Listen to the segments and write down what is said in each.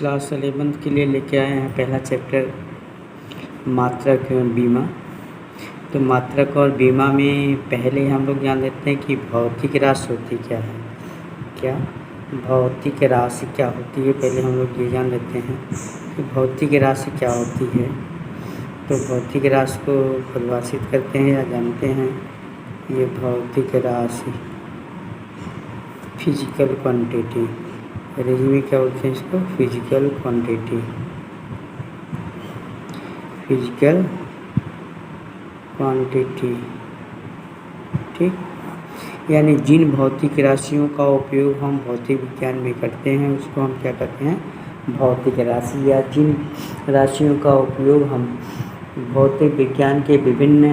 Class 11 के लिए लेके आए हैं पहला चैप्टर मात्रक एवं बीमा। तो मात्रक और बीमा में पहले हम लोग जान लेते हैं कि भौतिक राशि होती क्या है। क्या भौतिक राशि क्या होती है, पहले हम लोग ये जान लेते हैं कि भौतिक राशि क्या होती है। तो भौतिक राशि को परिभाषित करते हैं या जानते हैं। ये भौतिक राशि फिजिकल क्वांटिटी, अंग्रेजी में क्या बोलते हैं इसको, फिजिकल क्वांटिटी, फिजिकल क्वांटिटी। ठीक, यानी जिन भौतिक राशियों का उपयोग हम भौतिक विज्ञान में करते हैं उसको हम क्या कहते हैं, भौतिक राशि। या जिन राशियों का उपयोग हम भौतिक विज्ञान के विभिन्न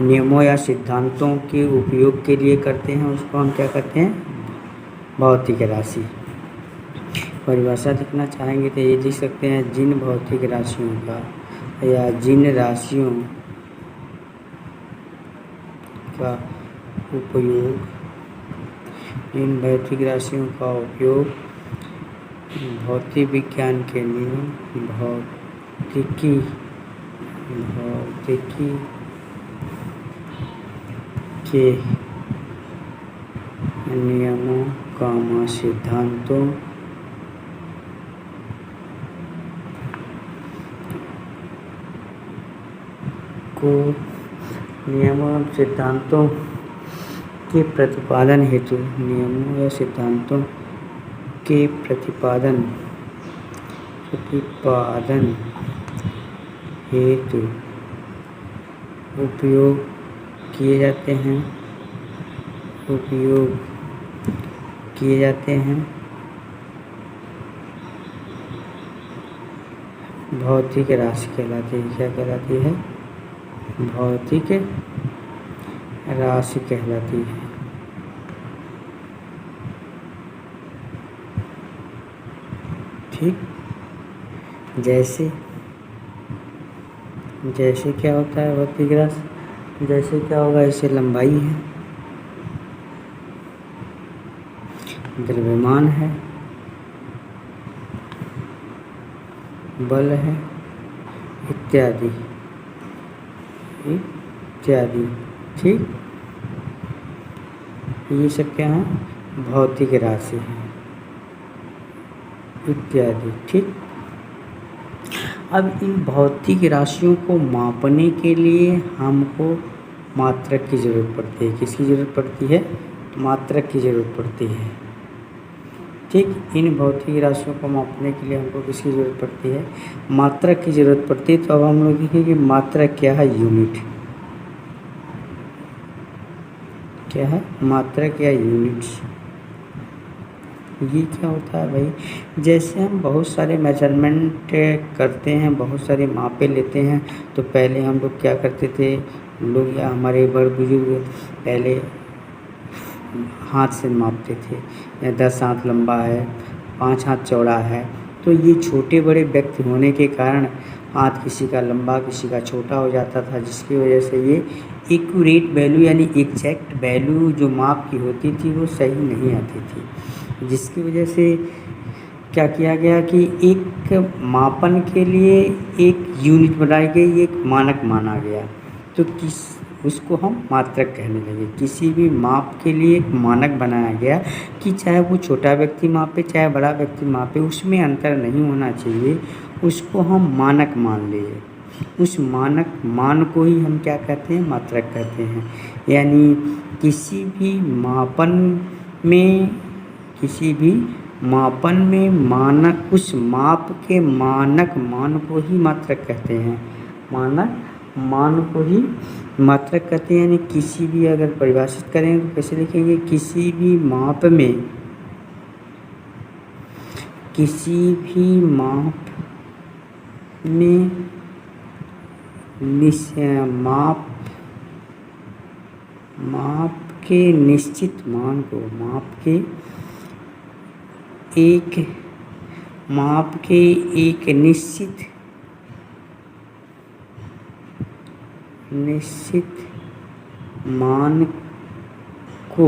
नियमों या सिद्धांतों के उपयोग के लिए करते हैं उसको हम क्या कहते हैं, भौतिक राशि। परिभाषा लिखना चाहेंगे तो ये लिख सकते हैं, जिन भौतिक राशियों का या जिन राशियों का उपयोग, जिन भौतिक राशियों का उपयोग भौतिक विज्ञान के नियम, भौतिकी के नियमों का सिद्धांतों को, नियमों और सिद्धांतों के प्रतिपादन हेतु, नियमों या सिद्धांतों के प्रतिपादन हेतु उपयोग किए जाते हैं भौतिक राशि कहलाती है। क्या कहलाती है, भौतिक राशि कहलाती है। ठीक, जैसे क्या होता है भौतिक राशि, जैसे क्या होगा, ऐसे लंबाई है, द्रव्यमान है, बल है, इत्यादि। ठीक, ये सब क्या है, भौतिक राशि है इत्यादि। ठीक, अब इन भौतिक राशियों को मापने के लिए हमको मात्रक की ज़रूरत पड़ती है। किसकी ज़रूरत पड़ती है, मात्रक की ज़रूरत पड़ती है। ठीक, इन भौतिक राशियों को मापने के लिए हमको किसकी ज़रूरत पड़ती है, मात्रक की ज़रूरत पड़ती है। तो अब हम लोग देखेंगे मात्रक क्या है, यूनिट क्या है, मात्रक या यूनिट्स। ये क्या होता है भाई, जैसे हम बहुत सारे मेजरमेंट करते हैं, बहुत सारे मापे लेते हैं। तो पहले हम लोग क्या करते थे, लोग या हमारे बड़ बुजुर्ग पहले हाथ से मापते थे, या 10 हाथ लंबा है, 5 हाथ चौड़ा है। तो ये छोटे बड़े व्यक्ति होने के कारण हाथ किसी का लंबा किसी का छोटा हो जाता था, जिसकी वजह से ये एक्यूरेट वैल्यू यानी एग्जैक्ट वैल्यू जो माप की होती थी वो सही नहीं आती थी। जिसकी वजह से क्या किया गया कि एक मापन के लिए एक यूनिट बनाई गई, एक मानक माना गया। तो उसको हम मात्रक कहने लगे। किसी भी माप के लिए एक मानक बनाया गया कि चाहे वो छोटा व्यक्ति मापे चाहे बड़ा व्यक्ति मापे, उसमें अंतर नहीं होना चाहिए, उसको हम मानक मान लिए। उस मानक मान को ही हम क्या कहते हैं, मात्रक कहते हैं। यानी किसी भी मापन में मानक, उस माप के मानक मान को ही मात्रक कहते हैं। मानक मान को ही मात्रक कहते हैं। यानी किसी भी, अगर परिभाषित करें तो कैसे लिखेंगे, किसी भी माप में माप के निश्चित मान को, माप के एक निश्चित मान को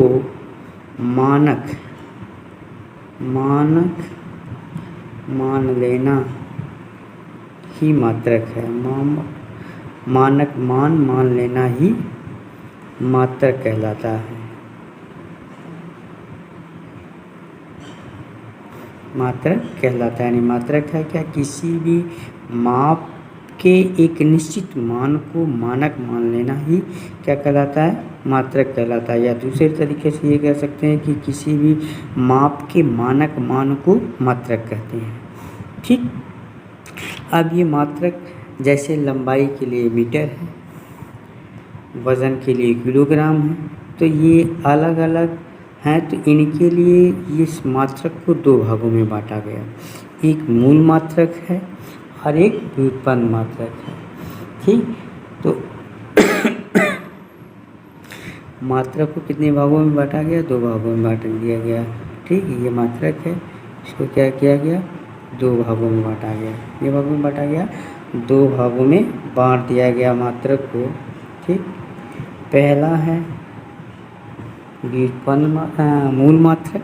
मान लेना ही मात्रक है। मानक मान लेना ही मात्रक कहलाता है। मात्रक कहलाता है, यानी मात्रक है क्या, किसी भी माप के एक निश्चित मान को मानक मान लेना ही क्या कहलाता है, मात्रक कहलाता है। या दूसरे तरीके से ये कह सकते हैं कि किसी भी माप के मानक मान को मात्रक कहते हैं। ठीक, अब ये मात्रक जैसे लंबाई के लिए मीटर है, वज़न के लिए किलोग्राम है, तो ये अलग अलग हैं। तो इनके लिए इस मात्रक को दो भागों में बांटा गया, एक मूल मात्रक है और एक व्युत्पन्न मात्रक है। ठीक, तो मात्रक को कितने भागों में बांटा गया, दो भागों में बांट दिया गया। ठीक, ये मात्रक है, इसको क्या किया गया, दो भागों में बांटा गया। ये भागों में बांटा गया, दो भागों में बांट दिया गया मात्रक को। ठीक, पहला है मूल मात्रक।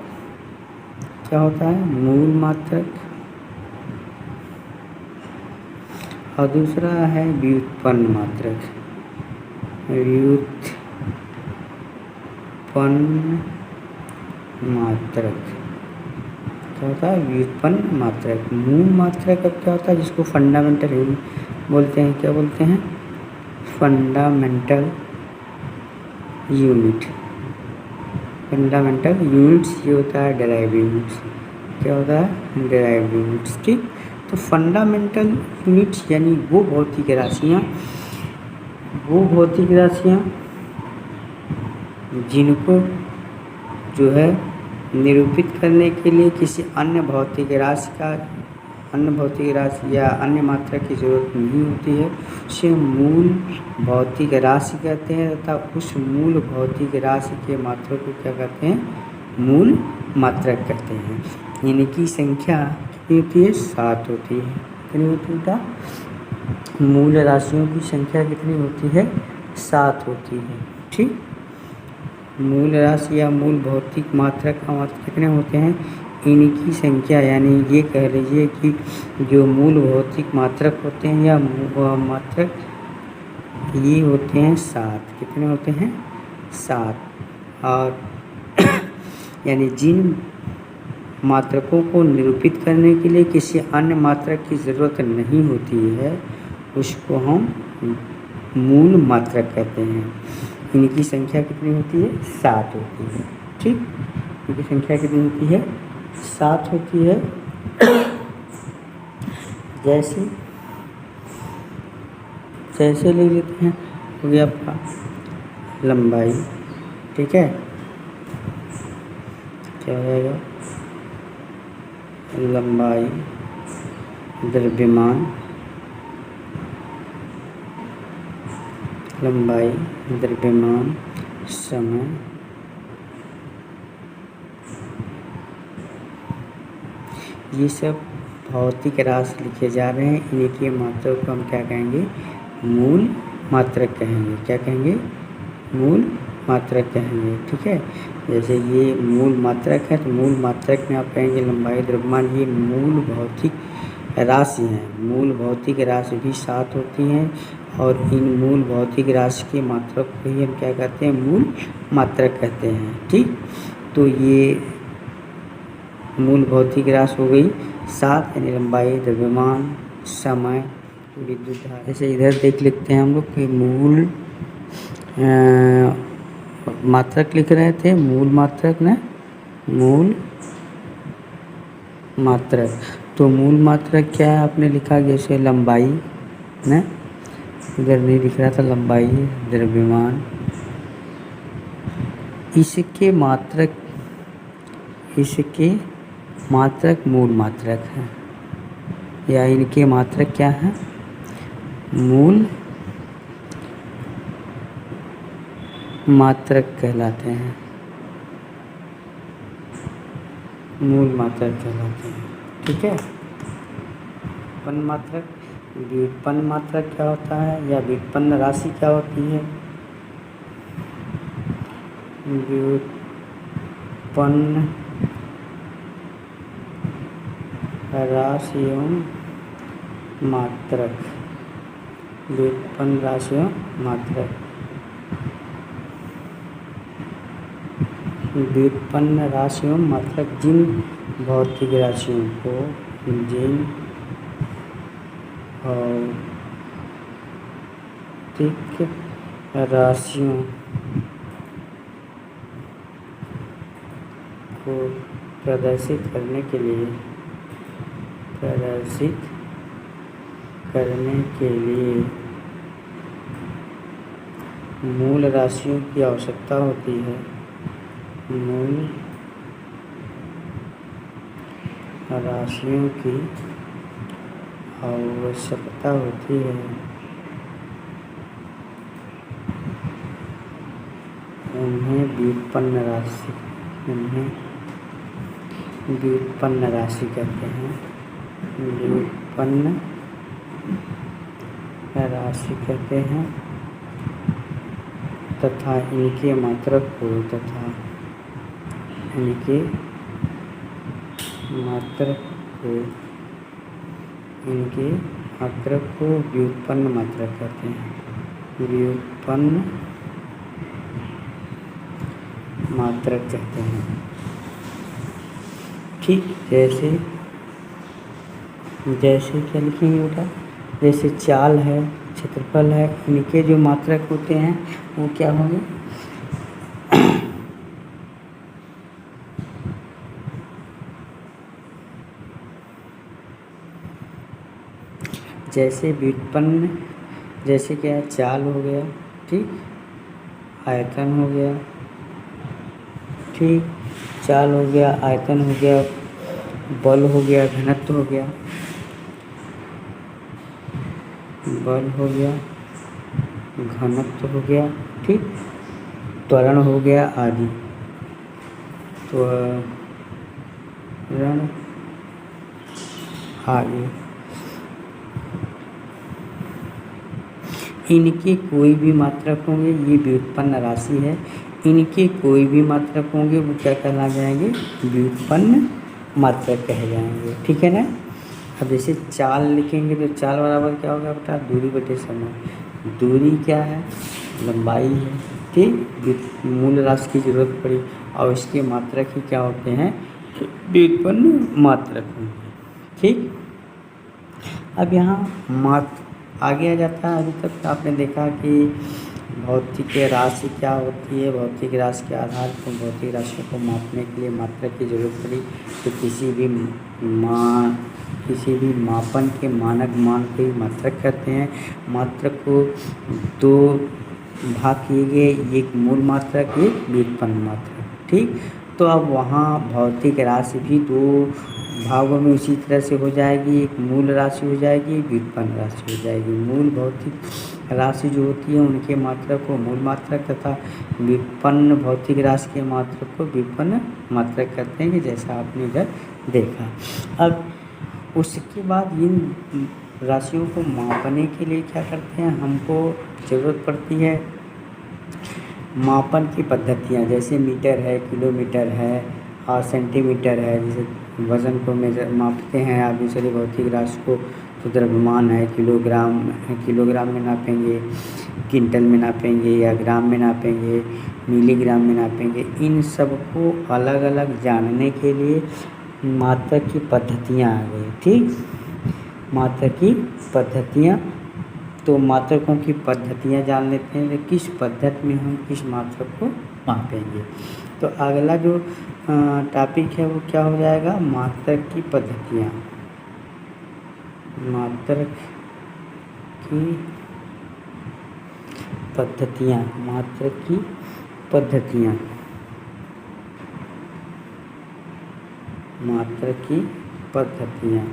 क्या होता है, मूल मात्रक। और दूसरा है व्युत्पन्न मात्रक। व्युत्पन्न मात्रक क्या होता है, व्युत्पन्न मात्रक। मूल मात्रक अब क्या होता है, जिसको फंडामेंटल बोलते हैं, क्या बोलते हैं, फंडामेंटल यूनिट। फंडामेंटल यूनिट्स ये होता है डेराइव यूनिट्स। क्या होता है, डेराइव यूनिट्स। ठीक, तो फंडामेंटल यूनिट्स यानी वो भौतिक राशियाँ जिनको जो है निरूपित करने के लिए किसी अन्य भौतिक राशि या अन्य मात्रा की जरूरत नहीं होती है, उसे मूल भौतिक राशि कहते हैं। तथा उस मूल भौतिक राशि के मात्रा को क्या कहते हैं, मूल मात्रक कहते हैं। इनकी संख्या कितनी होती है, 7 होती है। कितनी होती है, मूल राशियों की संख्या कितनी होती है, 7 होती है। ठीक, मूल राशि या मूल भौतिक मात्रक का मात्रक कितने होते हैं, इनकी संख्या, यानी ये कह लीजिए कि जो मूल भौतिक मात्रक होते हैं या मात्रक ये होते हैं 7। कितने होते हैं, 7। और यानी जिन मात्रकों को निरूपित करने के लिए किसी अन्य मात्रक की ज़रूरत नहीं होती है, उसको हम मूल मात्रक कहते हैं। इनकी संख्या कितनी होती है, 7 होती है। ठीक, इनकी संख्या कितनी होती है, 7 होती है। जैसे ले लेते हैं, हो गया आपका लंबाई। ठीक है, क्या हो जाएगा, लंबाई, द्रव्यमान, लंबाई, द्रव्यमान, समय, ये सब भौतिक राशि लिखे जा रहे हैं। इनकी मात्रा को हम क्या कहेंगे, मूल मात्रक कहेंगे। क्या कहेंगे, मूल मात्रक कहेंगे। ठीक है, जैसे ये मूल मात्रक है, तो मूल मात्रक में आप कहेंगे लंबाई, द्रव्यमान, ये मूल भौतिक राशि हैं। मूल भौतिक राशि भी 7 होती हैं और इन मूल भौतिक राशि की मात्रा को ही हम क्या कहते हैं, मूल मात्रक कहते हैं। ठीक, तो ये मूल भौतिक राशि हो गई 7, यानी लंबाई, द्रव्यमान, समय, विद्युत धारा। जैसे इधर देख लेते हैं हम लोग कि मूल मात्रक लिख रहे थे, मूल मात्रक ना, मूल मात्रक। तो मूल मात्रक क्या है, आपने लिखा जैसे लंबाई ना, इधर नहीं लिख रहा था, लंबाई, द्रव्यमान, इसके मात्रक मूल मात्रक हैं, या इनके मात्रक क्या हैं, मूल मात्रक कहलाते हैं। मूल मात्रक कहलाते हैं। ठीक है, व्युत्पन्न मात्रक। व्युत्पन्न मात्रक क्या होता है, या व्युत्पन्न राशि क्या होती है, व्युत्पन्न राशि एवं मात्रक, व्युत्पन्न राशि एवं मात्रक। व्युत्पन्न राशि एवं मात्रक जिन भौतिक राशियों को को प्रदर्शित करने के लिए मूल राशियों की आवश्यकता होती है। मूल राशियों की आवश्यकता होती है। उन्हें व्युत्पन्न राशि कहते हैं। व्युत्पन्न राशि कहते हैं तथा इनके मात्रक को व्युत्पन्न मात्रक कहते हैं। व्युत्पन्न मात्रक कहते हैं। ठीक, जैसे क्या लिखेंगे बेटा, जैसे चाल है, क्षेत्रफल है, इनके जो मात्रक होते हैं वो क्या होंगे? जैसे व्युत्पन्न, जैसे क्या, चाल हो गया, ठीक, आयतन हो गया, ठीक, चाल हो गया, आयतन हो गया, बल हो गया, घनत्व हो गया, घनत्व हो गया, ठीक, त्वरण हो गया आदि। त्वरण आदि इनके कोई भी मात्रक होंगे, ये व्युत्पन्न राशि है। इनके कोई भी मात्रक होंगे वो क्या कहला जाएंगे? व्युत्पन्न मात्रक कहे जाएंगे। ठीक है ना। अब जैसे चाल लिखेंगे तो चाल बराबर क्या होगा बेटा? दूरी बटे समय। दूरी क्या है? लंबाई है, ठीक। मूल राशि की जरूरत पड़ी और इसके मात्रक ही क्या होते हैं? व्युत्पन्न मात्रक होंगे, ठीक। अब यहाँ आगे आ जाता है। अभी तक आपने देखा कि भौतिक राशि क्या होती है। भौतिक राशि के आधार पर भौतिक राशियों को मापने के लिए मात्रक की जरूरत पड़ी। तो किसी भी मापन के मानक मान को ही मात्रक कहते हैं। मात्रक को दो भाग किए गए, एक मूल मात्रक, एक व्युत्पन्न मात्रक, ठीक। तो अब वहाँ भौतिक राशि भी दो भागों में उसी तरह से हो जाएगी। एक मूल राशि हो जाएगी, एक व्युत्पन्न राशि हो जाएगी। मूल भौतिक राशि जो होती है उनके मात्रक को मूल मात्रक तथा व्युत्पन्न भौतिक राशि के मात्रक को व्युत्पन्न मात्रक कहते हैं, कि जैसा आपने इधर देखा। अब उसके बाद इन राशियों को मापने के लिए क्या करते हैं? हमको ज़रूरत पड़ती है मापन की पद्धतियाँ। जैसे मीटर है, किलोमीटर है और सेंटीमीटर है। जैसे वज़न को मापते हैं आप दूसरी भौतिक राशि को, तो द्रव्यमान है, किलोग्राम में नापेंगे, क्विंटल में नापेंगे या ग्राम में नापेंगे, मिलीग्राम में नापेंगे। इन सब को अलग अलग जानने के लिए मात्रक की पद्धतियाँ आ गई, ठीक। मात्रक की पद्धतियाँ, तो मात्रकों की पद्धतियाँ जान लेते हैं कि किस पद्धति में हम किस मात्रक को मापेंगे। तो अगला जो टॉपिक है वो क्या हो जाएगा? मात्रक की पद्धतियाँ। मात्रक की पद्धतियाँ, मात्रक की पद्धतियाँ, मात्रक की पद्धतियाँ।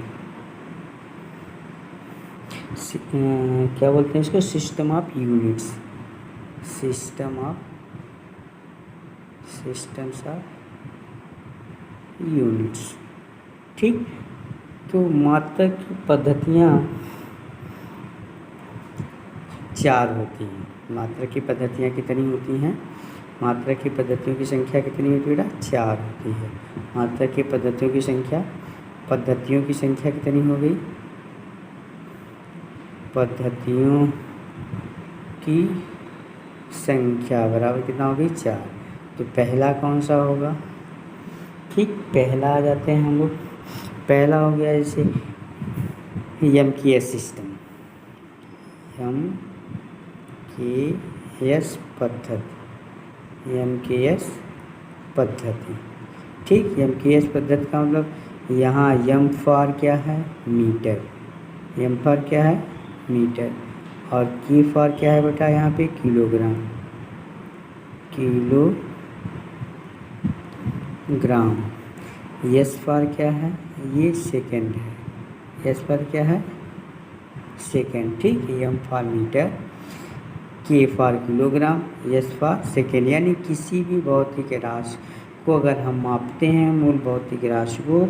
क्या बोलते हैं इसको? System of units. Systems of units, ठीक। तो मात्रक की पद्धतियाँ 4 होती हैं। मात्रक की पद्धतियाँ कितनी होती हैं? मात्रक की पद्धतियों की संख्या कितनी होती है बेटा? 4 होती है। मात्रक की पद्धतियों की संख्या पद्धतियों की संख्या कितनी हो गई? पद्धतियों की संख्या बराबर कितना हो गई? 4। तो पहला कौन सा होगा? ठीक, पहला आ जाते हैं हम लोग। पहला हो गया जैसे MKS सिस्टम, MKS पद्धति, MKS पद्धति। ठीक, MKS पद्धति का मतलब यहाँ M फॉर क्या है? मीटर। M फॉर क्या है? मीटर। और K फॉर क्या है बेटा? यहाँ पे किलोग्राम, किलोग्राम। S फॉर क्या है? ये सेकंड है। S फॉर क्या है? सेकंड। ठीक, M for metre, K for kilogram, S for second. यानी किसी भी भौतिक राशि को अगर हम मापते हैं, मूल भौतिक राशि को,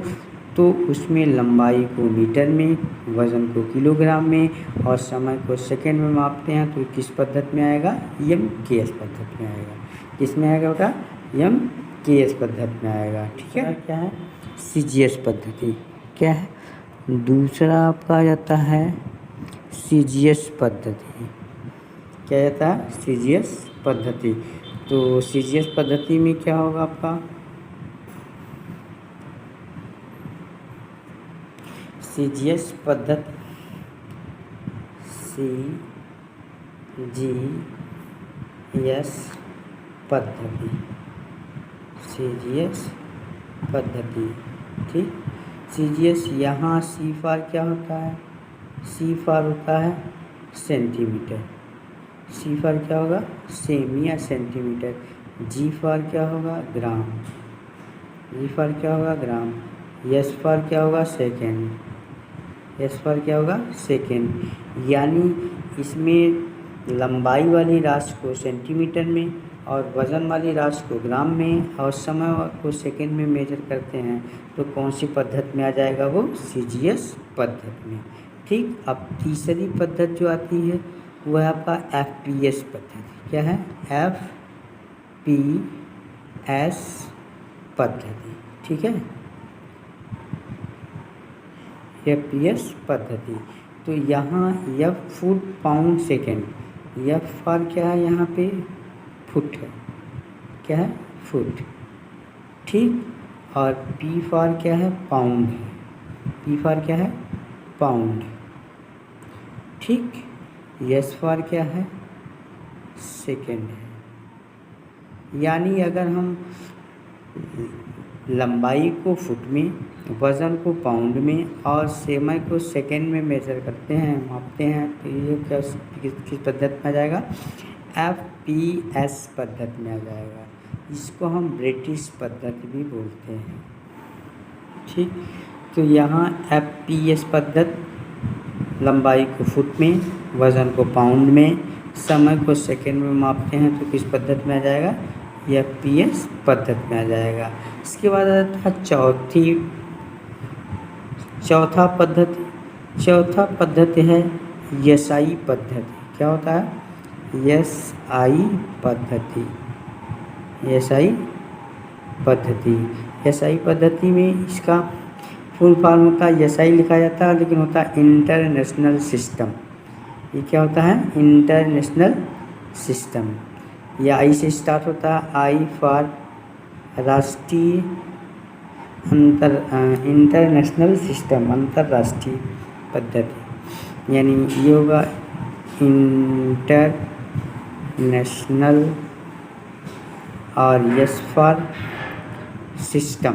तो उसमें लंबाई को मीटर में, वजन को किलोग्राम में और समय को सेकंड में मापते हैं, तो किस पद्धति में आएगा? MKS पद्धति में आएगा। किस में आएगा बेटा? MKS पद्धति में आएगा। ठीक है। क्या है? CGS पद्धति। क्या है? दूसरा आपका आ जाता है CGS पद्धति। क्या जाता है? CGS पद्धति। तो CGS पद्धति में क्या होगा आपका? CGS पद्धति, CGS पद्धति, CGS पद्धति। ठीक, CGS यहाँ C फॉर क्या होता है? C फॉर होता है सेंटीमीटर। C फॉर क्या होगा? सेमी या सेंटीमीटर। G फॉर क्या होगा? ग्राम। G फॉर क्या होगा? ग्राम। S फॉर क्या होगा? सेकेंड। S फॉर क्या होगा? सेकेंड। यानी इसमें लंबाई वाली राशि को सेंटीमीटर में और वज़न वाली राशि को ग्राम में और समय को सेकेंड में मेजर करते हैं, तो कौन सी पद्धति में आ जाएगा? वो CGS पद्धति में। ठीक, अब तीसरी पद्धति जो आती है वो है आपका FPS पद्धति। क्या है? FPS पद्धति। ठीक है, FPS पद्धति। तो यहाँ F foot pound second. F for क्या है? यहाँ पे फुट है। क्या है? फुट। ठीक, और P फॉर क्या है? पाउंड है। P फॉर क्या है? पाउंड। ठीक, S फॉर क्या है? सेकेंड है। यानी अगर हम लंबाई को फुट में, वज़न को पाउंड में और समय को सेकेंड में मेजर करते हैं, मापते हैं, तो ये क्या किस पद्धति में आ जाएगा? FPS पद्धति में आ जाएगा। इसको हम ब्रिटिश पद्धति भी बोलते हैं। ठीक, तो यहाँ FPS पद्धति लंबाई को फुट में, वज़न को पाउंड में, समय को सेकेंड में मापते हैं, तो किस पद्धति में आ जाएगा? FPS पद्धति में आ जाएगा। इसके बाद आ जाता है चौथा पद्धति। चौथा पद्धति है SI पद्धति। क्या होता है? SI पद्धति। SI पद्धति। SI पद्धति में इसका फुल फॉर्म होता है, SI लिखा जाता है, लेकिन होता है इंटरनेशनल सिस्टम। ये क्या होता है? International system. या I से स्टार्ट होता है, I फॉर राष्ट्रीय इंटरनेशनल सिस्टम, अंतर्राष्ट्रीय पद्धति। यानी ये होगा इंटरनेशनल, और S for system,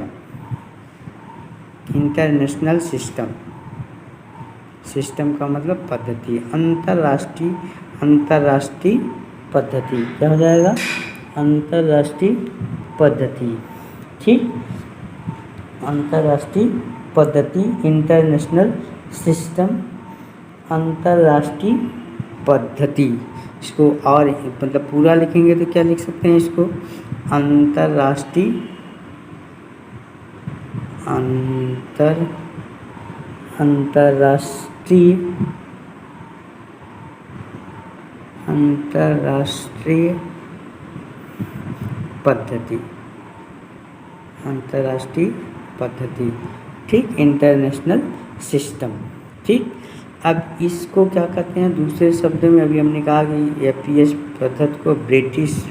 international system. System का मतलब पद्धति। अंतर्राष्ट्रीय, अंतर्राष्ट्रीय पद्धति। क्या हो जाएगा? अंतर्राष्ट्रीय पद्धति। ठीक, अंतर्राष्ट्रीय पद्धति, इंटरनेशनल सिस्टम, अंतर्राष्ट्रीय पद्धति। इसको और मतलब पूरा लिखेंगे तो क्या लिख सकते हैं इसको? अंतर्राष्ट्रीय अंतर्राष्ट्रीय पद्धति। अंतर्राष्ट्रीय पद्धति। ठीक, इंटरनेशनल सिस्टम। ठीक, अब इसको क्या कहते हैं दूसरे शब्द में, अभी हमने कहा कि एफपीएस पद्धति को ब्रिटिश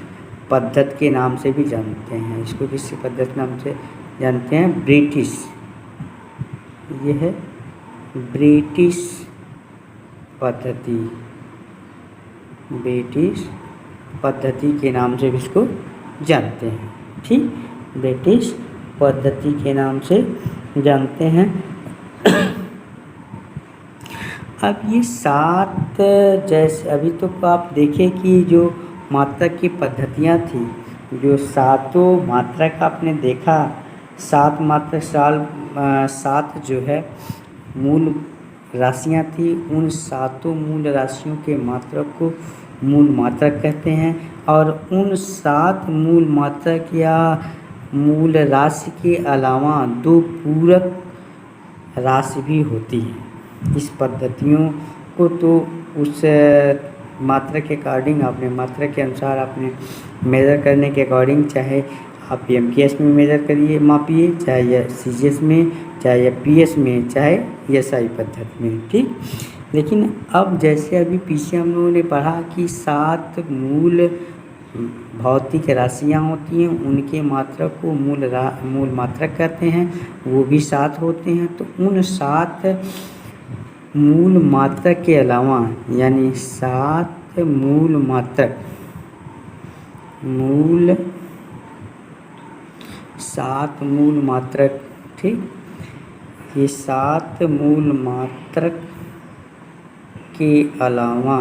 पद्धति के नाम से भी जानते हैं। इसको किस पद्धति नाम से जानते हैं? ब्रिटिश, ये है ब्रिटिश पद्धति, ब्रिटिश पद्धति के नाम से भी इसको जानते हैं। ठीक, ब्रिटिश पद्धति के नाम से जानते हैं। अब ये 7, जैसे अभी तो आप देखें कि जो मात्रक की पद्धतियाँ थी, जो 7 मात्रक आपने देखा, 7 मात्रक 7 जो है मूल राशियाँ थी, उन 7 मूल राशियों के मात्रक को मूल मात्रक कहते हैं। और उन 7 मूल मात्रक या मूल राशि के अलावा 2 पूरक राशि भी होती हैं। इस पद्धतियों को तो उस मात्रक के अकॉर्डिंग, आपने मात्रक के अनुसार आपने मेज़र करने के अकॉर्डिंग, चाहे आप एमकेएस में मेज़र करिए, मापिए, चाहे या सीजीएस में, चाहे या पीएस में, चाहे एसआई पद्धति में। ठीक, लेकिन अब जैसे अभी पीछे हम लोगों ने पढ़ा कि 7 मूल भौतिक राशियाँ होती हैं, उनके मात्रक को मूल मात्रक कहते हैं, वो भी 7 होते हैं। तो उन 7 मूल मात्रक के अलावा, यानी 7 मूल मात्रक, 7 मूल मात्रक, ठीक, ये 7 मूल मात्रक के अलावा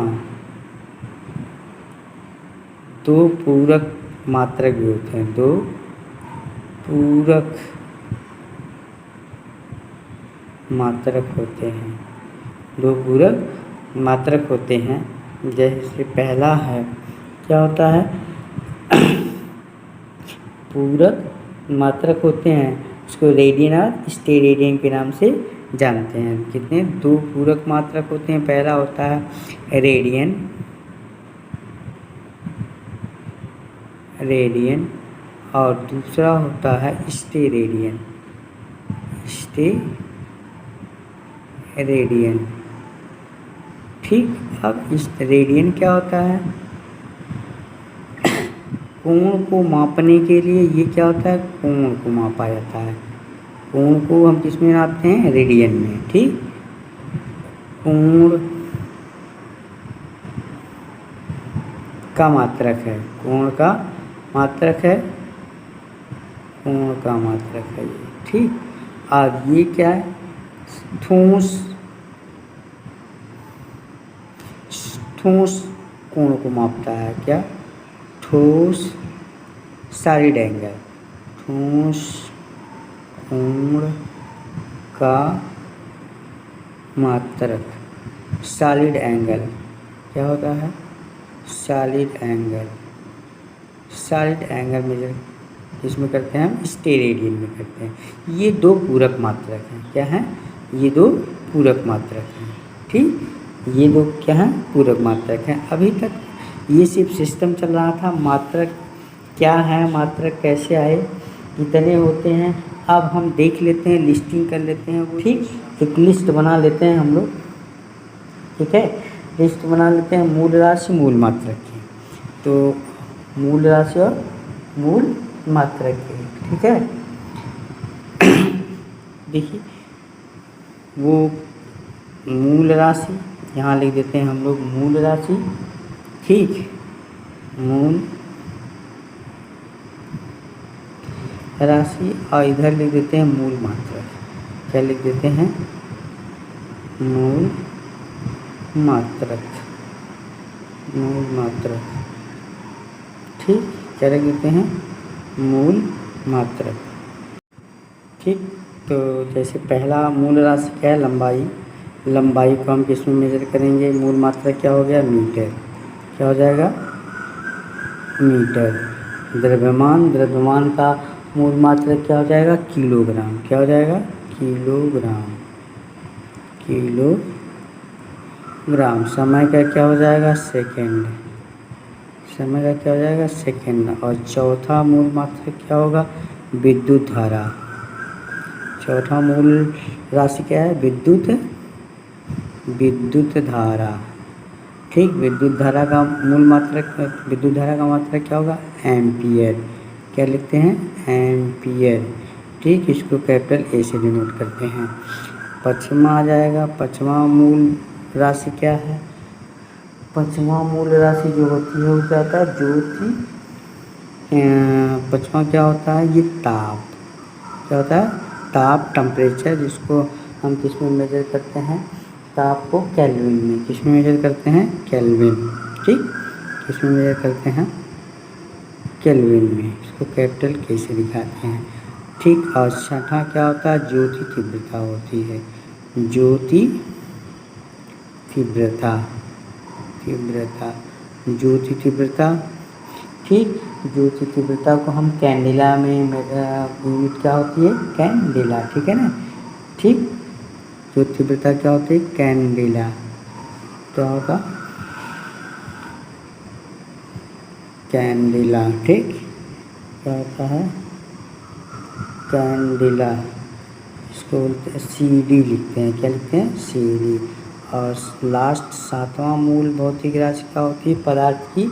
2 पूरक मात्रक भी होते हैं। 2 पूरक मात्रक होते हैं, 2 पूरक मात्रक होते हैं। जैसे पहला है, क्या होता है? पूरक मात्रक होते हैं, उसको रेडियन और स्टेरेडियन के नाम से जानते हैं। कितने? 2 पूरक मात्रक होते हैं। पहला होता है रेडियन, और दूसरा होता है स्टेरेडियन, ठीक। अब इस रेडियन क्या होता है? कोण को मापने के लिए ये क्या होता है? कोण को मापा जाता है। कोण को हम किस में नापते हैं? रेडियन में। ठीक, कोण का मात्रक है, कोण का मात्रक है, कोण का मात्रक है ये। ठीक, और ये क्या है? ठोस कोण को मापता है। क्या? ठोस सॉलिड एंगल, ठोस कोण का मात्रक, सॉलिड एंगल क्या होता है? Solid angle, solid angle measure इसमें करते हैं हम, स्टेरेडियन में करते हैं। ये 2 पूरक मात्रक हैं। क्या हैं? ये 2 पूरक मात्रक हैं। ठीक, ये 2 क्या हैं? पूरक मात्रक हैं। अभी तक ये सिर्फ सिस्टम चल रहा था, मात्रक क्या है, मात्रक कैसे आए, कितने होते हैं। अब हम देख लेते हैं, लिस्टिंग कर लेते हैं। ठीक, एक लिस्ट बना लेते हैं हम लोग। ठीक है, लिस्ट बना लेते हैं मूल राशि मूल मात्रक की। तो मूल राशि और मूल मात्रक की, ठीक है। देखिए, वो मूल राशि यहाँ लिख देते हैं हम लोग, मूल राशि। ठीक, मूल राशि, और इधर लिख देते हैं मूल मात्रक। क्या लिख देते हैं? मूल मात्रक, मूल मात्रक। ठीक, क्या लिख देते हैं? मूल मात्रक। ठीक, तो जैसे पहला मूल राशि क्या है? लंबाई। लंबाई को हम किस में मेजर करेंगे? मूल मात्रक क्या हो गया? मीटर। क्या हो जाएगा? मीटर। द्रव्यमान, द्रव्यमान का मूल मात्रक क्या हो जाएगा? किलोग्राम। क्या हो जाएगा? Kilogram, kilogram. समय का क्या हो जाएगा? सेकेंड। समय का क्या हो जाएगा? सेकेंड। और चौथा मूल मात्रक क्या होगा? विद्युत धारा। चौथा मूल राशि क्या है? विद्युत धारा। ठीक, विद्युत धारा का मूल मात्रक, विद्युत धारा का मात्रक क्या होगा? एम्पियर। क्या लिखते हैं? एम्पियर। ठीक, इसको कैपिटल ए से डिनोट करते हैं। पचवां आ जाएगा, पचवां मूल राशि क्या है? पचवां मूल राशि जो होती है वो क्या होता है? ज्योति। पचवां क्या होता है? ये ताप। क्या होता है? ताप, टेम्परेचर, जिसको हम किस में मेजर करते हैं? ताप को केल्विन में। किस में मेजर करते हैं? केल्विन। ठीक, किस में मेजर करते हैं? केल्विन में। इसको कैपिटल के से दिखाते हैं। ठीक, और छठा क्या होता है? ज्योति तीव्रता होती है। ज्योति तीव्रता, ज्योति तीव्रता। ठीक, ज्योति तीव्रता को हम कैंडेला में यूनिट क्या होती है? कैंडेला। ठीक है ना? ठीक, ज्योति तीव्रता क्या होती है? कैंडेला। क्या होगा? कैंडेला। ठीक, क्या होता है? कैंडेला। इसको बोलते हैं CD लिखते हैं। क्या लिखते हैं? CD। और लास्ट सातवां मूल भौतिक राशि क्या होती है? पदार्थ की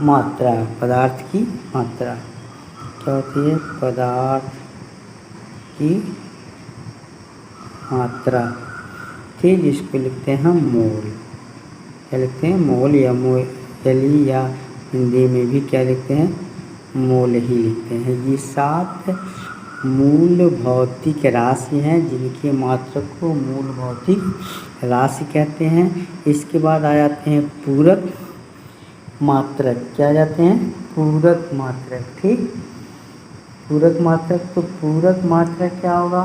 मात्रा। पदार्थ की मात्रा क्या होती है? पदार्थ की मात्रा। ठीक, इसको लिखते हैं मोल। क्या लिखते हैं? मोल या मोल, या हिंदी में भी क्या लिखते हैं? मोल ही लिखते हैं। ये 7 मूल भौतिक राशि हैं जिनकी मात्रक को मूल भौतिक राशि कहते हैं। इसके बाद आ जाते हैं पूरक मात्रक। क्या आ जाते हैं? पूरक मात्रक। ठीक, पूरक मात्रक। तो पूरक मात्रक क्या होगा?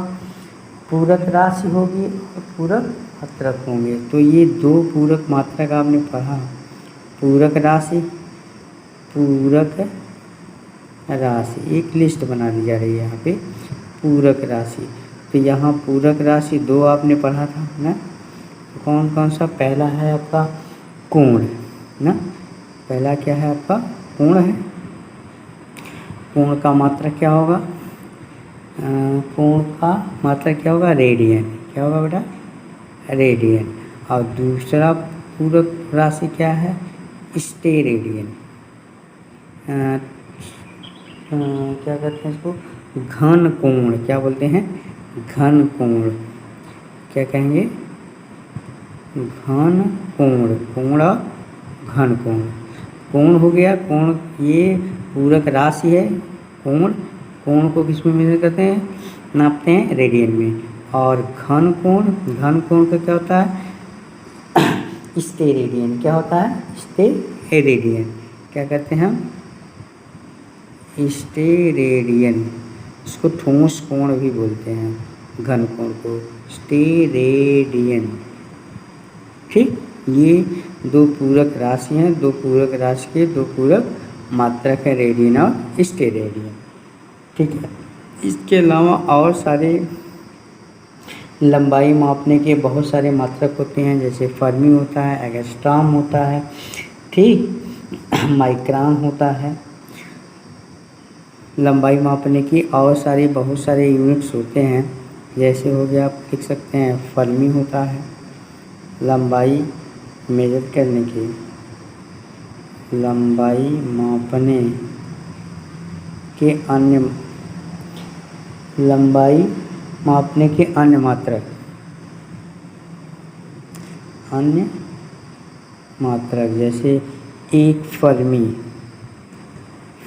पूरक राशि होगी और पूरक मात्रक होंगे। तो ये 2 पूरक मात्रक आपने पढ़ा। पूरक राशि, पूरक राशि, एक लिस्ट बना दी जा रही है यहाँ पे। पूरक राशि, तो यहाँ पूरक राशि 2 आपने पढ़ा था ना। तो कौन कौन सा? पहला है आपका कोण ना। पहला क्या है आपका? कोण है। कोण का मात्रक क्या होगा? कोण का मात्रक क्या होगा? रेडियन। क्या होगा बेटा? रेडियन। और दूसरा पूरक राशि क्या है? स्टेरेडियन। क्या कहते हैं इसको? घन कोण। क्या बोलते हैं? घन कोण। क्या कहेंगे? घन कोण। कोण और घन कोण। कोण हो गया। कोण ये पूरक राशि है। कोण, कोण को किस में मेजर करते हैं? नापते हैं रेडियन में। और घन कोण, घन कोण का क्या होता है? स्टेरेडियन। क्या होता है? स्टेरेडियन। क्या कहते हैं हम? स्टेरेडियन। इसको ठोस कोण भी बोलते हैं, घन कोण को। स्टेरेडियन। ठीक, ये 2 पूरक राशि हैं। 2 पूरक राशि के 2 पूरक मात्रक है, रेडियन और स्टेरेडियन। ठीक है, इसके अलावा और सारे लंबाई मापने के बहुत सारे मात्रक होते हैं, जैसे फर्मी होता है, एंगस्ट्रॉम होता है, ठीक, माइक्रोन होता है। लंबाई मापने की और सारी बहुत सारे यूनिट्स होते हैं, जैसे हो गया आप लिख सकते हैं फर्मी होता है लंबाई मेजर करने की, लंबाई मापने के अन्य, लंबाई मापने के अन्य मात्रक, अन्य मात्रक जैसे एक फर्मी,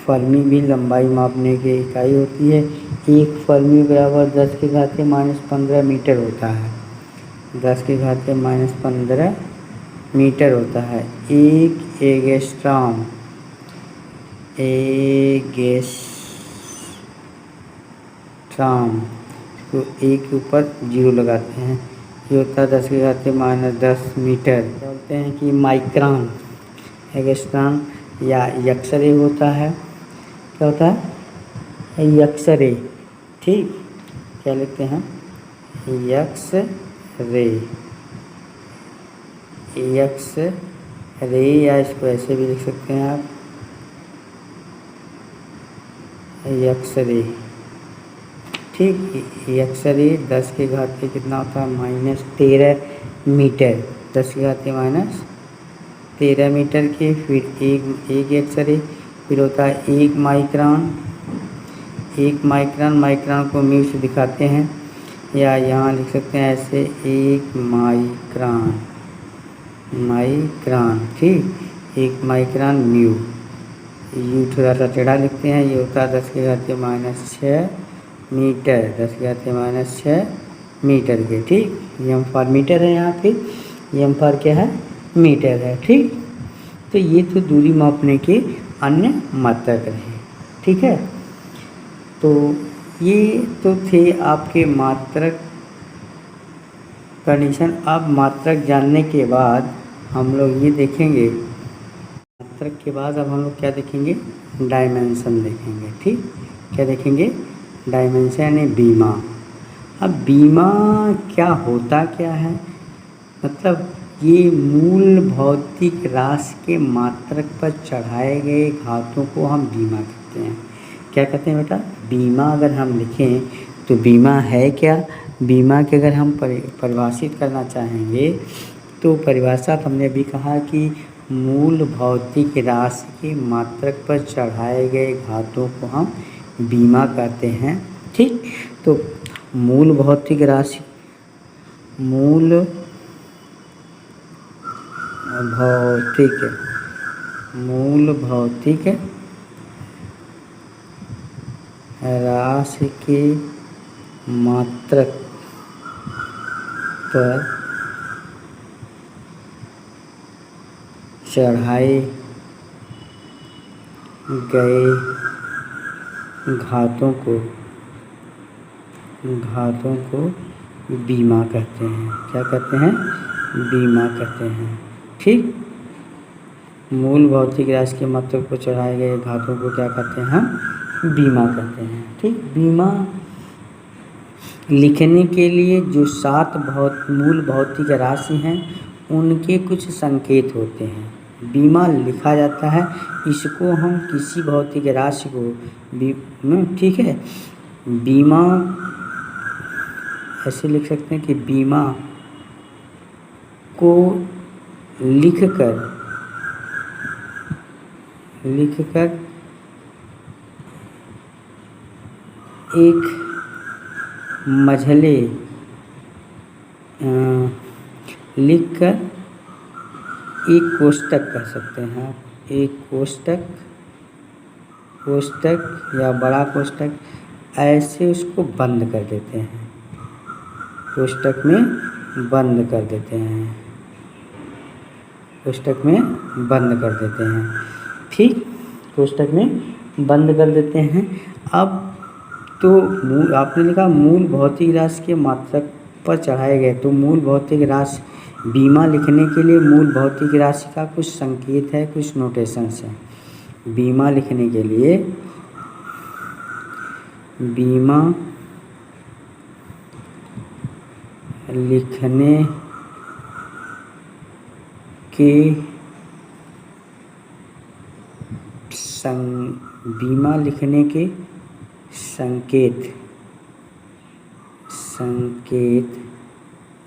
फर्मी भी लंबाई मापने की इकाई होती है। एक फर्मी बराबर 10 के घात -15 मीटर होता है, 10 के घात -15 मीटर होता है। एक एंगस्ट्रॉम, एंगस्ट्रॉम तो एक के ऊपर 0 लगाते हैं, ये होता है 10 के घात -10 मीटर। बोलते हैं कि माइक्रोन, एंगस्ट्रॉम या एक्सरे होता है। क्या होता है? एक्सरे। ठीक, क्या लिखते हैं? एक्सरे, एक्सरे, या इसको ऐसे भी लिख सकते हैं आप, एक्सरे। ठीक। एक्सरे 10 के घात के कितना होता है -13 मीटर, 10 के घात के -13 मीटर के। फिर एक एक्सरे फिर होता है 1 माइक्रोन। 1 माइक्रोन, माइक्रोन को म्यू से दिखाते हैं या यहाँ लिख सकते हैं ऐसे 1 माइक्रोन, माइक्रोन ठीक। 1 माइक्रोन म्यू, यू थोड़ा सा टेढ़ा लिखते हैं। ये होता है 10 के घात के -6 मीटर, 10 के घात के -6 मीटर के। ठीक, एम फॉर मीटर है यहाँ पे, एम फॉर क्या है मीटर है। ठीक, तो ये तो दूरी मापने के अन्य मात्रक रहे। ठीक है, तो ये तो थे आपके मात्रक कंडीशन। अब मात्रक जानने के बाद हम लोग ये देखेंगे, मात्रक के बाद अब हम लोग क्या देखेंगे, डायमेंशन देखेंगे। ठीक, क्या देखेंगे, डायमेंशन यानी बीमा। अब बीमा क्या होता क्या है, मतलब ये मूल भौतिक राशि के मात्रक पर चढ़ाए गए घातों को हम बीमा कहते हैं। क्या कहते हैं बेटा, बीमा। अगर हम लिखें तो बीमा है क्या, बीमा के अगर हम परिभाषित करना चाहेंगे तो परिभाषा हमने अभी कहा कि मूल भौतिक राशि के मात्रक पर चढ़ाए गए घातों को हम बीमा कहते हैं। ठीक, तो मूल भौतिक राशि, मूल भौतिक राशि के मात्रक पर चढ़ाए गए घातों को बीमा कहते हैं। क्या कहते हैं, बीमा कहते हैं। ठीक, मूल भौतिक राशि के मात्रक को चढ़ाए गए घातों को क्या कहते हैं, हम बीमा कहते हैं। ठीक, बीमा लिखने के लिए जो 7 मूल भौतिक राशि हैं उनके कुछ संकेत होते हैं। बीमा लिखा जाता है, इसको हम किसी भौतिक राशि को ठीक है, बीमा ऐसे लिख सकते हैं कि बीमा को लिखकर एक मझले लिखकर एक कोष्टक कह सकते हैं आप। एक कोष्टक या बड़ा कोष्टक, ऐसे उसको बंद कर देते हैं, कोष्टक में बंद कर देते हैं, कोष्टक में बंद कर देते हैं। ठीक, कोष्टक में बंद कर देते हैं। अब तो आपने लिखा मूल भौतिक राशि के मात्रक पर चढ़ाए गए, तो मूल भौतिक राशि, बीमा लिखने के लिए मूल भौतिक राशि का कुछ संकेत है, कुछ नोटेशंस है। बीमा लिखने के लिए, बीमा लिखने के बीमा लिखने के संकेत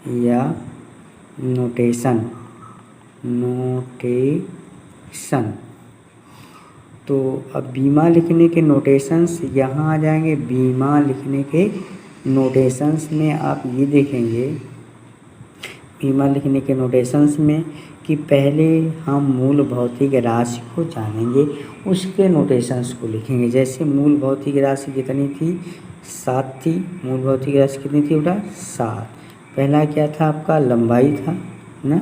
या नोटेशन। तो अब बीमा लिखने के नोटेशंस यहाँ आ जाएंगे। बीमा लिखने के नोटेशंस में आप ये देखेंगे, बीमा लिखने के नोटेशंस में कि पहले हम मूल भौतिक राशि को जानेंगे, उसके नोटेशंस को लिखेंगे। जैसे मूल भौतिक राशि कितनी थी, 7 थी। मूल भौतिक राशि कितनी थी बेटा, 7। पहला क्या था आपका, लंबाई था ना,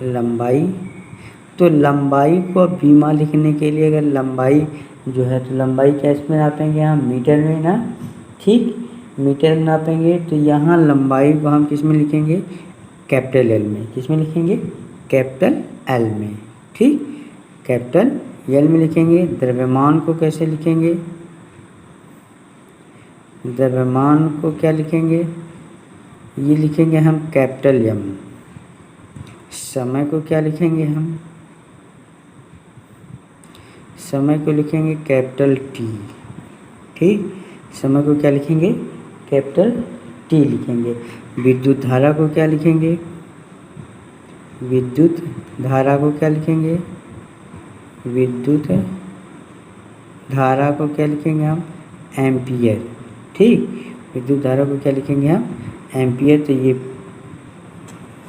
लंबाई। तो लंबाई को अब बीमा लिखने के लिए, अगर लंबाई जो है तो लंबाई क्या इसमें नापेंगे हम, मीटर में ना। ठीक, मीटर में नापेंगे तो यहाँ लंबाई को हम किस में लिखेंगे, कैपिटल एल में। किस में लिखेंगे, कैपिटल एल में। ठीक, कैपिटल एल में लिखेंगे। द्रव्यमान को कैसे लिखेंगे, द्रव्यमान को क्या लिखेंगे, ये लिखेंगे हम कैपिटल एम। समय को क्या लिखेंगे हम, समय को लिखेंगे कैपिटल टी। ठीक। समय को क्या लिखेंगे, कैपिटल टी लिखेंगे। विद्युत धारा को क्या लिखेंगे, विद्युत धारा को क्या लिखेंगे, विद्युत धारा को क्या लिखेंगे हम, एम्पियर। ठीक, विद्युत धारा को क्या लिखेंगे हम, एम्पियर। तो ये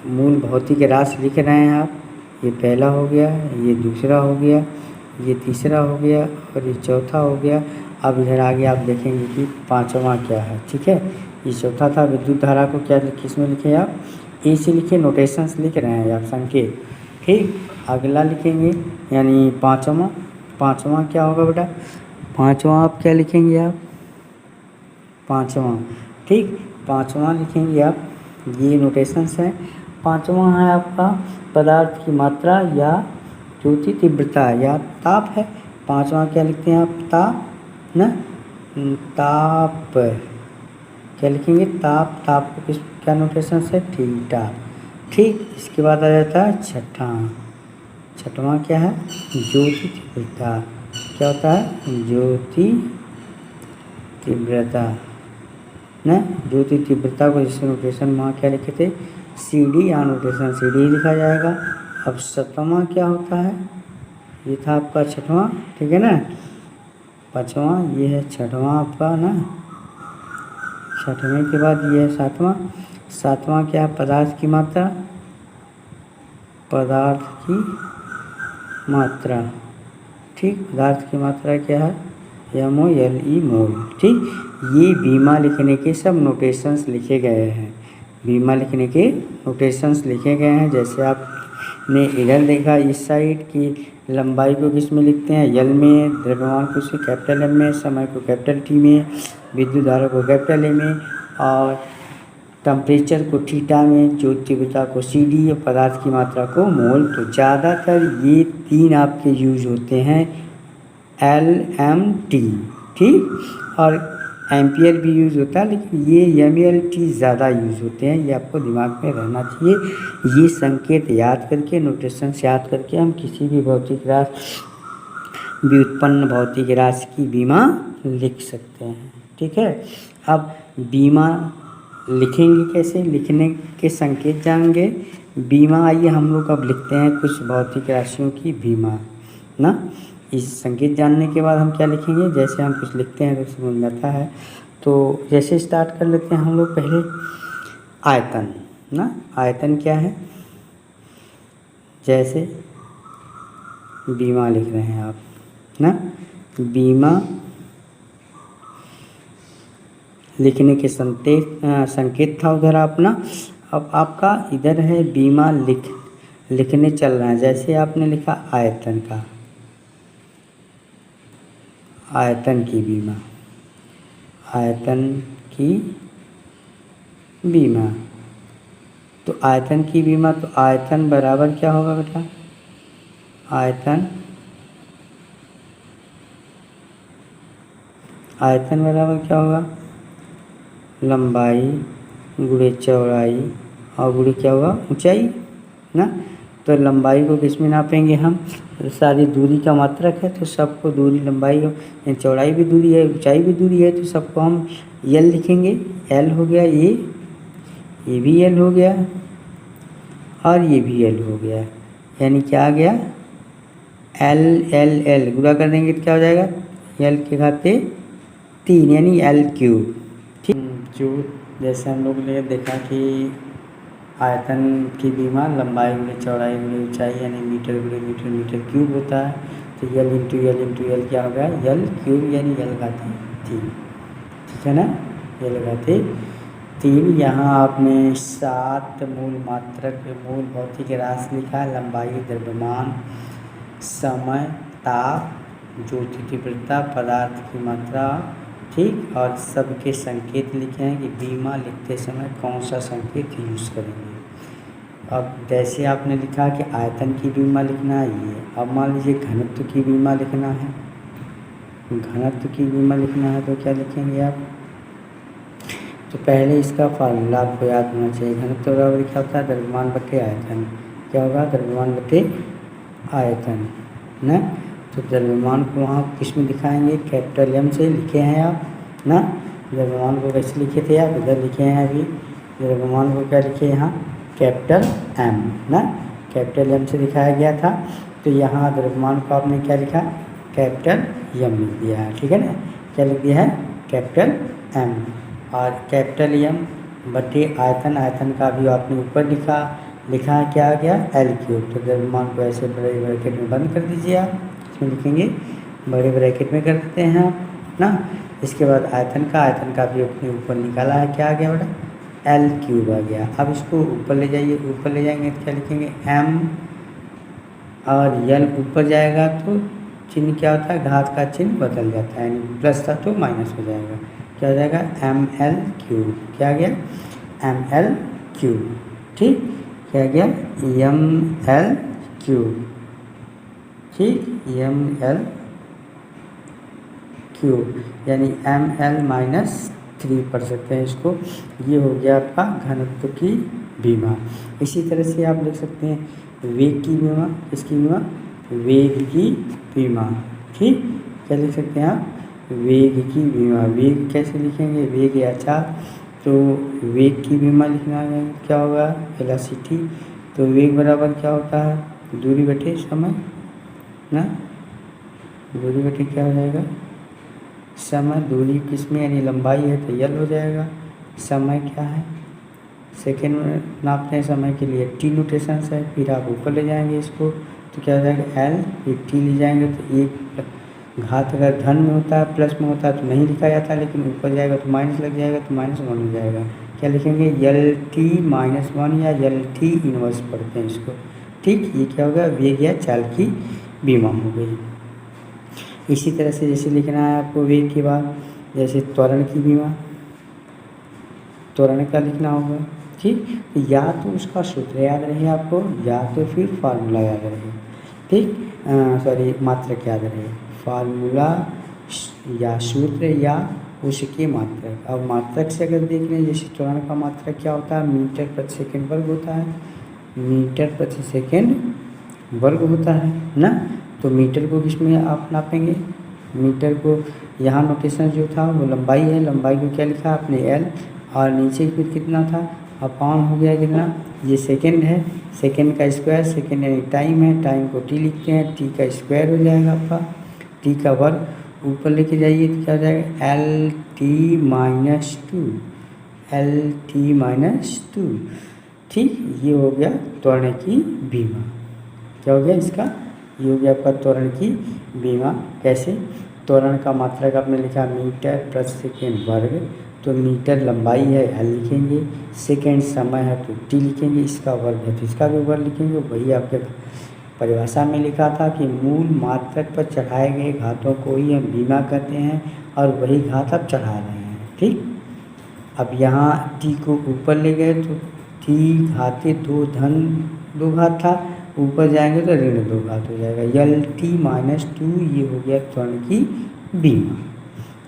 मूल भौतिक राशि लिख रहे हैं आप। ये पहला हो गया, ये दूसरा हो गया, ये तीसरा हो गया और ये चौथा हो गया। अब इधर आगे आप देखेंगे कि पांचवा क्या है। ठीक है, ये चौथा था। विद्युत धारा को क्या किस में लिखे आप, ए से लिखे, नोटेशंस लिख रहे हैं आप, संकेत। ठीक, अगला लिखेंगे यानी पाँचवा क्या होगा बेटा, पाँचवा आप क्या लिखेंगे आप, पाँचवा। ठीक, पाँचवा लिखेंगे आप, ये नोटेशंस है। पाँचवा है आपका पदार्थ की मात्रा या ज्योति तीव्रता या ताप है। पाँचवा क्या लिखते हैं आप, ताप ना, ताप क्या लिखेंगे, ताप। ताप को किस क्या नोटेशन है, थीटा। ठीक, इसके बाद आ जाता है छठवां क्या है, ज्योति तीव्रता। क्या होता है, ज्योति तीव्रता ना। ज्योति तीव्रता को जिससे नोटेशन वहाँ क्या लिखे थे, सी डी, या नोटेशन सी डी लिखा जाएगा। अब सतवां क्या होता है, ये था आपका छठवां, ठीक है ना। पाँचवा, ये है छठवां आपका ना। छठवें के बाद ये है सातवां क्या है, पदार्थ की मात्रा, पदार्थ की मात्रा। ठीक, पदार्थ की मात्रा क्या है, MOLE, मोल। ठीक, ये बीमा लिखने के सब नोटेशंस लिखे गए हैं, बीमा लिखने के नोटेशंस लिखे गए हैं। जैसे आपने इधर देखा इस साइड की लंबाई को किस में लिखते हैं, यल में, द्रव्यमान को उसे कैपिटल एम में, समय को कैपिटल टी में, विद्युत धारा को कैपिटल ए में, और टेम्परेचर को थीटा में, ज्योति तीव्रता को CD और पदार्थ की मात्रा को मोल। तो ज़्यादातर ये तीन आपके यूज होते हैं, LMT। ठीक, और एम्पियर भी यूज़ होता है, लेकिन ये MLT ज़्यादा यूज़ होते हैं। ये आपको दिमाग में रहना चाहिए। ये संकेत याद करके, नोटेशंस याद करके हम किसी भी भौतिक राशि, व्युत्पन्न भौतिक राशि की बीमा लिख सकते हैं। ठीक है, अब बीमा लिखेंगे कैसे, लिखने के संकेत जानेंगे। बीमा, आइए हम लोग अब लिखते हैं कुछ भौतिक राशियों की बीमा ना। इस संकेत जानने के बाद हम क्या लिखेंगे, जैसे हम कुछ लिखते हैं तो समझ में आता है। तो जैसे स्टार्ट कर लेते हैं हम लोग पहले आयतन ना। आयतन क्या है, जैसे बीमा लिख रहे हैं आप ना, बीमा लिखने के संकेत था उधर अपना। अब आपका इधर है बीमा लिखने चल रहा है। जैसे आपने लिखा आयतन का, आयतन की बीमा, आयतन की बीमा। तो आयतन की बीमा, तो आयतन बराबर क्या होगा बेटा, आयतन बराबर क्या होगा, लंबाई गुणे चौड़ाई और गुणे क्या होगा, ऊंचाई ना। तो लंबाई को किस में नापेंगे हम, सारी दूरी का मात्रक है तो सबको दूरी, लंबाई और चौड़ाई भी दूरी है, ऊंचाई भी दूरी है, तो सबको हम L लिखेंगे। L हो गया, ये भी L हो गया और ये भी L हो गया, यानी क्या आ गया, L गुणा कर देंगे तो क्या हो जाएगा, L के खाते 3 यानी L3। ठीक, जो जैसे हम लोग ने देखा कि आयतन की बीमा लंबाई गुणे चौड़ाई गुणे ऊंचाई यानी मीटर गुणे मीटर मीटर क्यूब होता है। तो L इंटू एल क्या हो गया, L3 यानी L घाते 3। ठीक है ना, L घाते 3। यहाँ आपने 7 मूल मात्रक, मूल भौतिक राशि लिखा, लंबाई, द्रव्यमान, समय, ताप, ज्योति तीव्रता, पदार्थ की मात्रा। ठीक, और सबके संकेत लिखे हैं कि बीमा लिखते समय कौन सा संकेत यूज़ करेंगे। अब जैसे आपने लिखा कि आयतन की बीमा लिखना है ये, अब मान लीजिए घनत्व की बीमा लिखना है, घनत्व की बीमा लिखना है तो क्या लिखेंगे आप, तो पहले इसका फार्मूला आपको याद होना चाहिए। घनत्व बराबर क्या होता है, द्रव्यमान बटे आयतन। क्या होगा, द्रव्यमान बटे आयतन ना। तो द्रव्यमान को वहाँ किस में दिखाएंगे, कैपिटल एम से लिखे हैं आप ना। द्रव्यमान को कैसे लिखे थे आप, इधर लिखे हैं अभी। द्रव्यमान को क्या लिखे यहाँ, कैपिटल एम ना, कैपिटल एम से दिखाया गया था। तो यहाँ द्रव्यमान को आपने क्या लिखा, कैपिटल एम लिख दिया है, ठीक है ना। क्या लिख दिया है, कैपिटल एम। और कैपिटल एम बटे आयतन, आयतन का भी आपने ऊपर लिखा है क्या आ गया, एल क्यूब। तो द्रव्यमान को ऐसे बड़े ब्रैकेट में बंद कर दीजिए आप, इसमें लिखेंगे बड़े ब्रैकेट में कर देते हैं आप ना। इसके बाद आयतन का भी अपने ऊपर निकाला है, क्या आ गया बेटा, एल क्यूब आ गया। अब इसको ऊपर ले जाइए, ऊपर ले जाएंगे तो क्या लिखेंगे, एम और एल ऊपर जाएगा तो चिन्ह क्या होता है, घात का चिन्ह बदल जाता है, यानी प्लस था तो माइनस हो जाएगा, क्या हो जाएगा, एम एल क्यूब। क्या आ गया, एम एल क्यूब, ठीक। क्या गया, एम एल क्यूब, ठीक, एम एल क्यूब, यानी एम एल -3 पढ़ सकते हैं इसको। ये हो गया आपका घनत्व की बीमा। इसी तरह से आप लिख सकते हैं वेग की बीमा, किसकी बीमा, वेग की बीमा, ठीक। क्या लिख सकते हैं आप, वेग की बीमा। वेग कैसे लिखेंगे, वेग या चाल, तो वेग की बीमा लिखना है, क्या होगा, वेलोसिटी। तो वेग बराबर क्या होता है, दूरी बटे समय ना, दूरी बटे क्या हो जाएगा, समय। दूरी किसमें, यानी लंबाई है तो यल हो जाएगा। समय क्या है, सेकेंड में नापते हैं समय के लिए, टी नोटेशन है। फिर आप ऊपर ले जाएंगे इसको तो क्या हो जाएगा, एल, फिर टी ले जाएंगे तो एक घात अगर धन में होता है, प्लस में होता है तो नहीं लिखा जाता, लेकिन ऊपर जाएगा तो माइनस लग जाएगा तो -1 हो जाएगा। क्या लिखेंगे, यल टी -1 या यल टी इनवर्स पढ़ते हैं इसको, ठीक। ये क्या होगा, वेग या चाल की बीमा हो गई। इसी तरह से जैसे लिखना है आपको वेग के बाद, जैसे त्वरण की बीमा, त्वरण का लिखना होगा, ठीक। या तो उसका सूत्र याद रहे आपको, या तो फिर फार्मूला याद रहे, ठीक। सॉरी, मात्रक याद रहे, फार्मूला या सूत्र या उसके मात्रक। अब मात्रक से अगर देख लें, जैसे त्वरण का मात्रक क्या होता है, मीटर प्रति सेकेंड वर्ग होता है, मीटर प्रति सेकेंड वर्ग होता है ना। तो मीटर को किसमें आप नापेंगे, मीटर को यहाँ नोटेशन जो था वो लंबाई है, लंबाई को क्या लिखा आपने, एल, और नीचे फिर कितना था, अपॉन हो गया कितना, ये सेकंड है, सेकंड का स्क्वायर, सेकंड यानी टाइम है, टाइम को टी लिखते हैं, टी का स्क्वायर हो जाएगा आपका, टी का वर्ग ऊपर लेके जाइए तो क्या हो जाएगा, एल टी -2, एल टी -2, ठीक। ये हो गया त्वरण की बीमा। क्या हो गया इसका, ये हो गया आपका त्वरण की बीमा। कैसे, त्वरण का मात्रक आपने लिखा मीटर प्रति सेकेंड वर्ग, तो मीटर लंबाई है, एल लिखेंगे, सेकेंड समय है तो टी लिखेंगे, इसका वर्ग है तो इसका भी वर्ग लिखेंगे। वही आपके परिभाषा में लिखा था कि मूल मात्रक पर चढ़ाए गए घातों को ही हम बीमा कहते हैं, और वही घात आप चढ़ा रहे हैं, ठीक। अब यहाँ टी को ऊपर ले गए तो टी घाते 2 धन 2 घात था, ऊपर जाएंगे तो ऋण 2 घात हो जाएगा, यल टी -2, ये हो गया त्वरण की बीमा,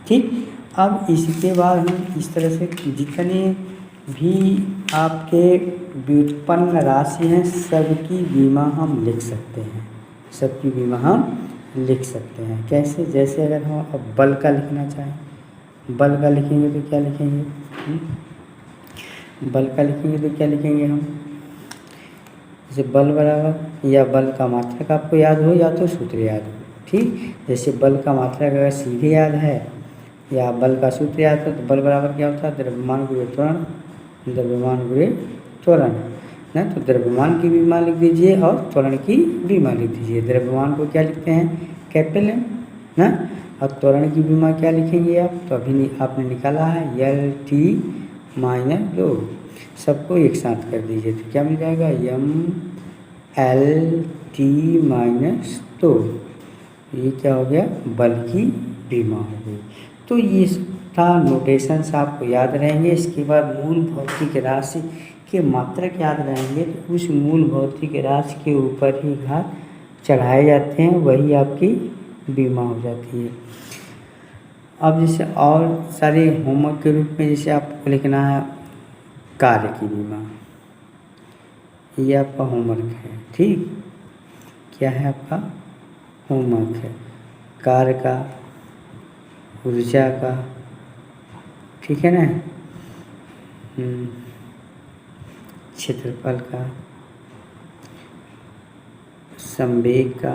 ठीक। अब इसके बाद हम इस तरह से जितने भी आपके व्युत्पन्न राशि हैं सबकी बीमा हम लिख सकते हैं, सबकी बीमा हम लिख सकते हैं। कैसे, जैसे अगर हम अब बल का लिखना चाहें, बल का लिखेंगे तो क्या लिखेंगे, बल का लिखेंगे तो क्या लिखेंगे हम, जैसे बल बराबर, या बल का मात्रक आपको याद हो या तो सूत्र याद हो, ठीक। जैसे बल का मात्रक अगर सीधे याद है या बल का सूत्र याद है तो बल बराबर क्या होता है, द्रव्यमान गुणे त्वरण, द्रव्यमान गुणे त्वरण ना। तो द्रव्यमान की बीमा लिख दीजिए और त्वरण की बीमा लिख दीजिए। द्रव्यमान को क्या लिखते हैं, कैपिटल एम ना, और त्वरण की बीमा क्या लिखेंगे आप, तो अभी आपने निकाला है यल टी -2, सबको एक साथ कर दीजिए तो क्या मिल जाएगा, एम एल टी -2, ये क्या हो गया, बल की बीमा हो गई। तो ये था नोटेशंस आपको याद रहेंगे। इसके बाद मूल भौतिक राशि के मात्रक याद रहेंगे, तो उस मूल भौतिक राशि के ऊपर ही घात चढ़ाए जाते हैं, वही आपकी बीमा हो जाती है। अब जैसे और सारे होमवर्क के रूप में जैसे आपको लिखना है कार्य की बीमा, ये आपका होमवर्क है, ठीक। क्या है आपका होमवर्क है। कार्य का, ऊर्जा का, ठीक है ना। क्षेत्रफल का, संवेग का,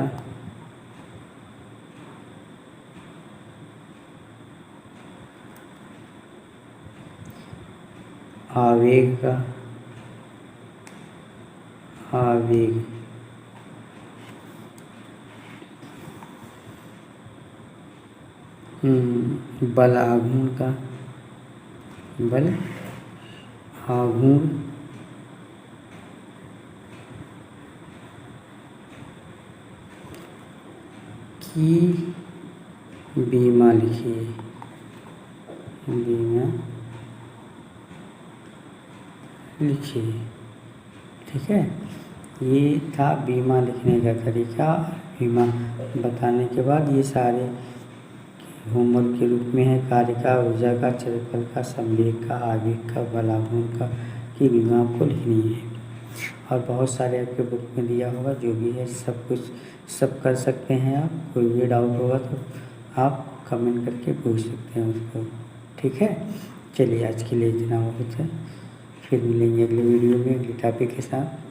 आवेग का, आवेग, बल आघूर्ण का, बल आघूर्ण, की बीमा लिखिए, बीमा लिखिए, ठीक है। ये था बीमा लिखने का तरीका। बीमा बताने के बाद ये सारे होमवर्क के रूप में है। कार्य का, ऊर्जा का, क्षेत्रफल का, संवेग का, आवेग का, बल आघूर्ण का की बीमा आपको लिखनी है। और बहुत सारे आपके बुक में दिया होगा, जो भी है सब कुछ सब कर सकते हैं आप। कोई भी डाउट होगा तो आप कमेंट करके पूछ सकते हैं उसको, ठीक है। चलिए आज के लिए इतना बहुत है, फिर मिलेंगे अगले वीडियो में अगले टॉपिक के साथ।